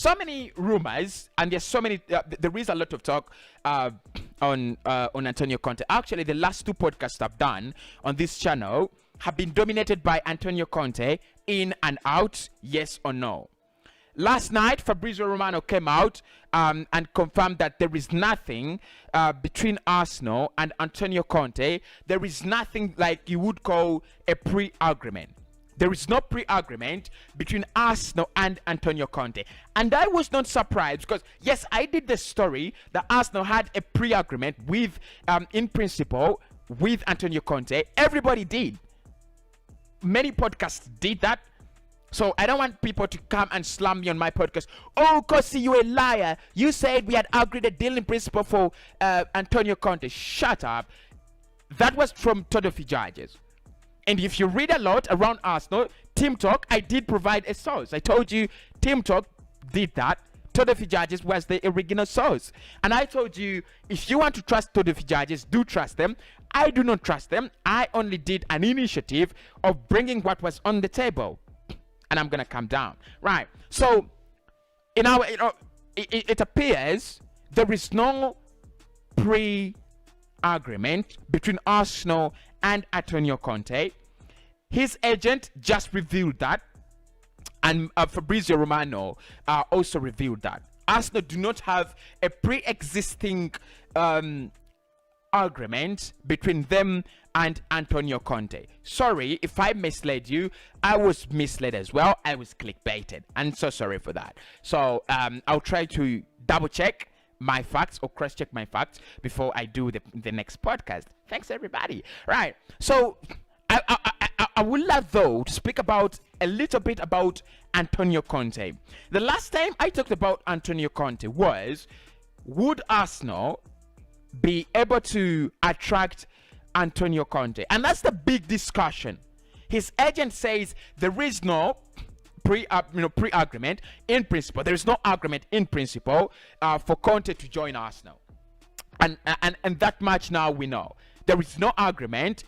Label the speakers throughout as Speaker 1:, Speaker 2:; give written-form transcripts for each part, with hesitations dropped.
Speaker 1: so many rumors, and there's so many. There is a lot of talk on Antonio Conte. Actually, the last two podcasts I've done on this channel have been dominated by Antonio Conte, in and out, yes or no. Last night, Fabrizio Romano came out and confirmed that there is nothing between Arsenal and Antonio Conte. There is nothing like you would call a pre-agreement. There is no pre-agreement between Arsenal and Antonio Conte. And I was not surprised because, yes, I did the story that Arsenal had a pre-agreement with, in principle, with Antonio Conte. Everybody did. Many podcasts did that. So I don't want people to come and slam me on my podcast. Oh, Kosi, you a liar. You said we had agreed a deal in principle for Antonio Conte. Shut up. That was from Todo Fijages. And if you read a lot around Arsenal, Team Talk, I did provide a source. I told you Team Talk did that. Todo Fijages was the original source. And I told you, if you want to trust Todo Fijages, do trust them. I do not trust them. I only did an initiative of bringing what was on the table. And I'm going to calm down. Right. So, it appears there is no pre-agreement between Arsenal and Antonio Conte. His agent just revealed that, and Fabrizio Romano also revealed that. Arsenal do not have a pre-existing agreement between them and Antonio Conte. Sorry if I misled you. I was misled as well. I was clickbaited. I'm so sorry for that. So I'll try to double check my facts or cross check my facts before I do the next podcast. Thanks everybody. Right. So I would love though to speak about a little bit about Antonio Conte. The last time I talked about Antonio Conte was, would Arsenal be able to attract Antonio Conte? And that's the big discussion. His agent says there is no pre-agreement in principle. There is no agreement in principle for Conte to join Arsenal, and that much now we know. There is no agreement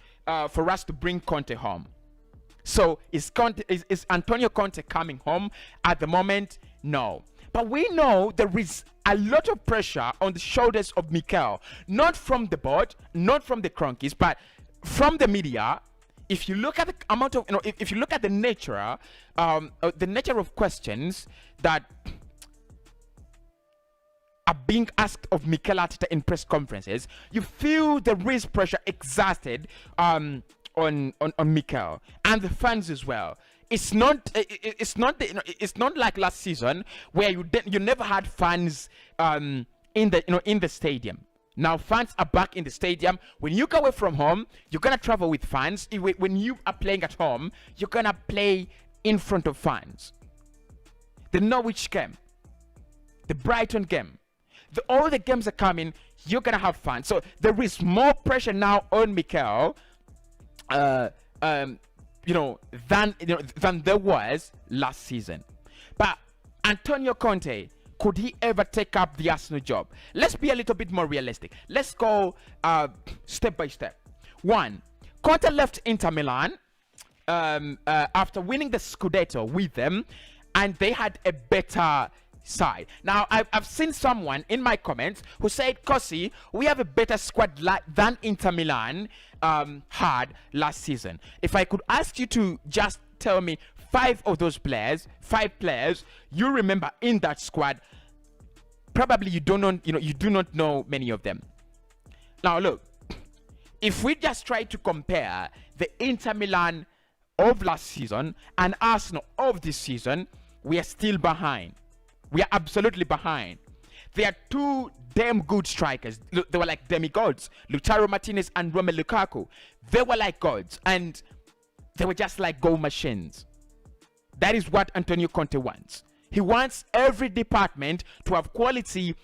Speaker 1: for us to bring Conte home. So is Antonio Conte coming home at the moment? No. But we know there is a lot of pressure on the shoulders of Mikel, not from the board, not from the Cronkies, but from the media. If you look at the amount of, if you look at the nature of questions that are being asked of Mikel Arteta in press conferences, you feel there is pressure exerted on Mikel and the fans as well. It's not like last season where you never had fans in the stadium. Now fans are back in the stadium. When you go away from home, you're gonna travel with fans. When you are playing at home, you're gonna play in front of fans. The Norwich game, the Brighton game, all the games are coming. You're gonna have fans. So there is more pressure now on Mikel, than there was last season. But Antonio Conte, could he ever take up the Arsenal job? Let's be a little bit more realistic. Let's go step by step. One, Conte left Inter Milan after winning the Scudetto with them, and they had a better side. Now, I've seen someone in my comments who said, Kosi, we have a better squad than Inter Milan had last season. If I could ask you to just tell me five players you remember in that squad, probably you do not know many of them. Now look, if we just try to compare the Inter Milan of last season and Arsenal of this season, we are still behind. We are absolutely behind. There are two damn good strikers. They were like demigods, Lautaro Martinez and Romelu Lukaku. They were like gods, and they were just like goal machines. That is what Antonio Conte wants. He wants every department to have quality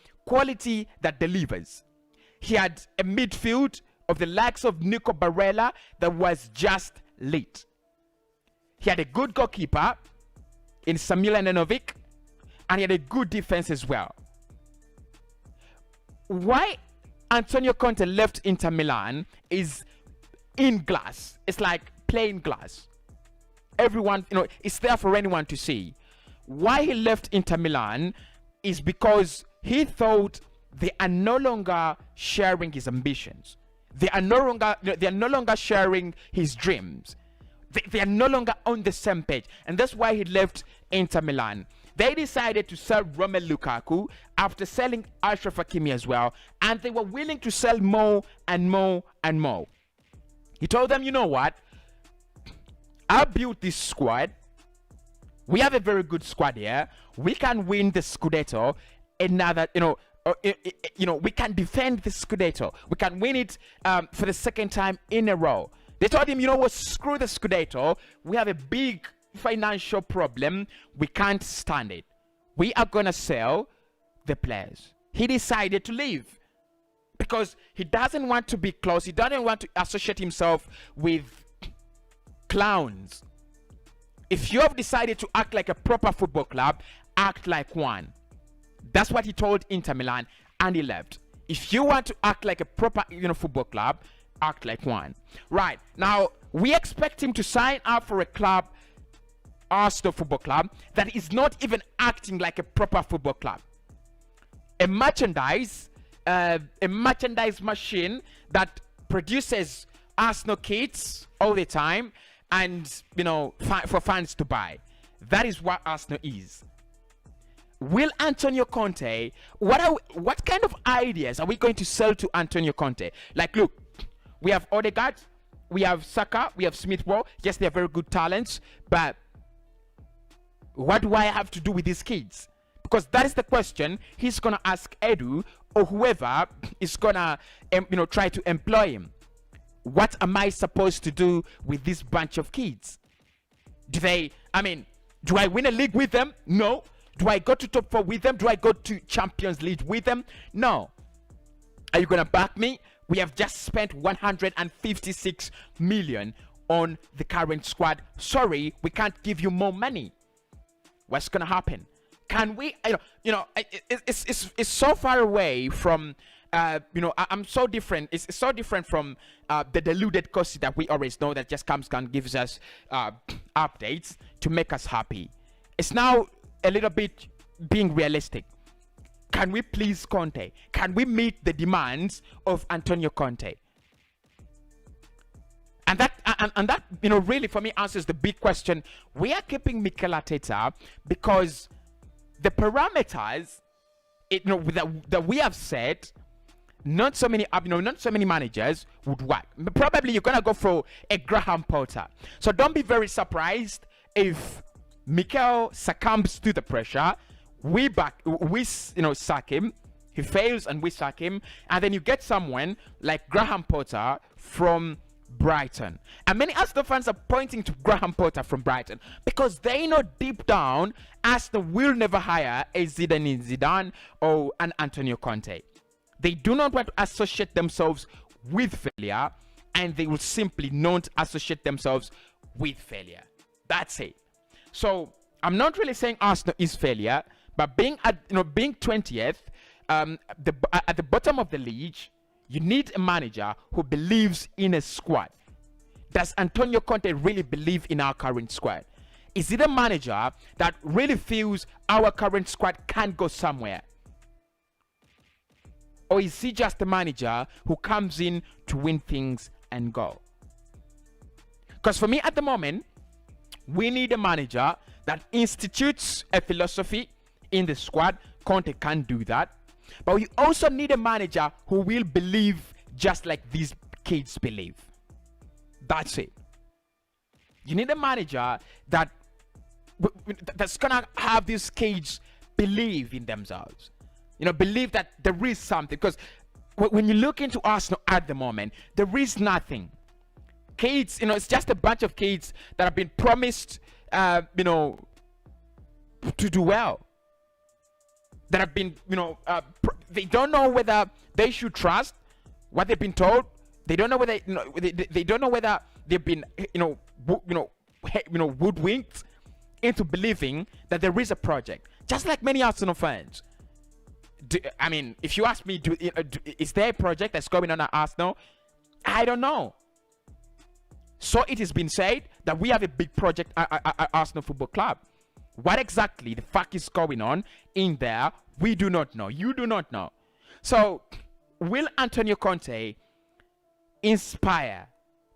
Speaker 1: that delivers. He had a midfield of the likes of Nico Barella that was just lit. He had a good goalkeeper in Samila Nenovic, and he had a good defense as well. Why Antonio Conte left Inter Milan is in glass. It's like plain glass. Everyone, it's there for anyone to see. why he left Inter Milan is because he thought they are no longer sharing his ambitions. They are no longer sharing his dreams. They are no longer on the same page, and that's why he left Inter Milan. They decided to sell Romelu Lukaku after selling Achraf Hakimi as well, and they were willing to sell more and more and more. He told them, you know what? I built this squad. We have a very good squad here. We can win the Scudetto. We can defend the Scudetto. We can win it for the second time in a row. They told him, you know what? Screw the Scudetto. We have a big financial problem. We can't stand it. We are gonna sell the players. He decided to leave because he doesn't want to be close. He doesn't want to associate himself with clowns. If you have decided to act like a proper football club, act like one. That's what he told Inter Milan, and he left. If you want to act like a proper football club, act like one. Right, now we expect him to sign up for a club, Arsenal Football Club, that is not even acting like a proper football club. A merchandise machine that produces Arsenal kits all the time, and for fans to buy. That is what Arsenal is. Will Antonnio Conte, what kind of ideas are we going to sell to Antonnio Conte? Like, look, we have Odegaard, we have Saka, we have Smith Rowe. Yes, they are very good talents, but what do I have to do with these kids? Because that is the question he's gonna ask Edu or whoever is gonna try to employ him. What am I supposed to do with this bunch of kids? Do I win a league with them? No. Do I go to top 4 with them? Do I go to Champions League with them? No. Are you gonna back me? We have just spent 156 million on the current squad. Sorry, we can't give you more money. What's gonna happen? Can we? It's so far away from. I'm so different. It's so different from the deluded Kosi that we always know that just comes and gives us updates to make us happy. It's now a little bit being realistic. Can we please Conte? Can we meet the demands of Antonnio Conte? And that really for me answers the big question. We are keeping Mikel Arteta because the parameters that we have set, not so many managers would work. Probably you're gonna go for a Graham Potter. So don't be very surprised if Mikel succumbs to the pressure. We sack him. He fails and we sack him, and then you get someone like Graham Potter from Brighton. And many Arsenal fans are pointing to Graham Potter from Brighton because they know deep down Arsenal will never hire a Zidane or an Antonnio Conte. They do not want to associate themselves with failure, and they will simply not associate themselves with failure. That's it. So I'm not really saying Arsenal is failure, but being 20th at the bottom of the league, you need a manager who believes in a squad. Does Antonnio Conte really believe in our current squad? Is it a manager that really feels our current squad can go somewhere? Or is he just a manager who comes in to win things and go? Because for me at the moment, we need a manager that institutes a philosophy in the squad. Conte can't do that. But we also need a manager who will believe just like these kids believe. That's it. You need a manager that's gonna have these kids believe in themselves. Believe that there is something. Because when you look into Arsenal at the moment, there is nothing. Kids, it's just a bunch of kids that have been promised, to do well. That have been, they don't know whether they should trust what they've been told. They don't know whether, they don't know whether they've been, woodwinked into believing that there is a project. Just like many Arsenal fans. If you ask me, is there a project that's going on at Arsenal? I don't know. So it has been said that we have a big project at Arsenal Football Club. What exactly the fuck is going on in there? We do not know. You do not know. So, will Antonio Conte inspire?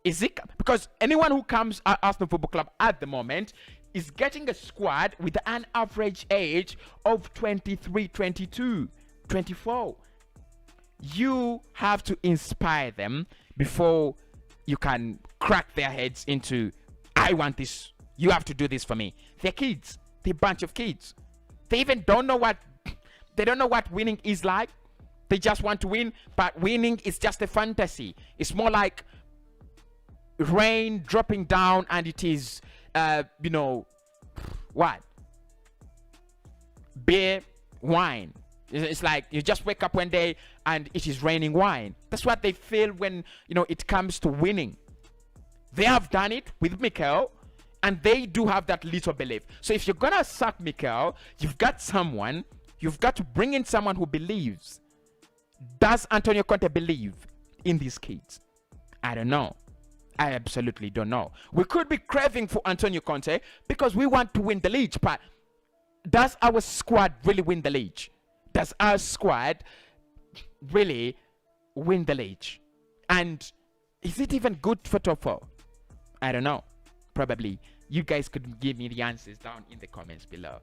Speaker 1: Is it because anyone who comes at Arsenal Football Club at the moment is getting a squad with an average age of 23, 22, 24. You have to inspire them before you can crack their heads into, I want this, you have to do this for me. They're kids. They're a bunch of kids. They even don't know what winning is like. They just want to win, but winning is just a fantasy. It's more like rain dropping down, and it is what? Beer, wine. It's like you just wake up one day and it is raining wine. That's what they feel when it comes to winning. They have done it with Mikel, and they do have that little belief. So if you're gonna sack Mikel, you've got to bring in someone who believes. Does Antonio Conte believe in these kids? I don't know. I absolutely don't know. We could be craving for Antonio Conte because we want to win the league, but does our squad really win the league? Does our squad really win the league? And is it even good for top 4? I don't know. Probably you guys could give me the answers down in the comments below.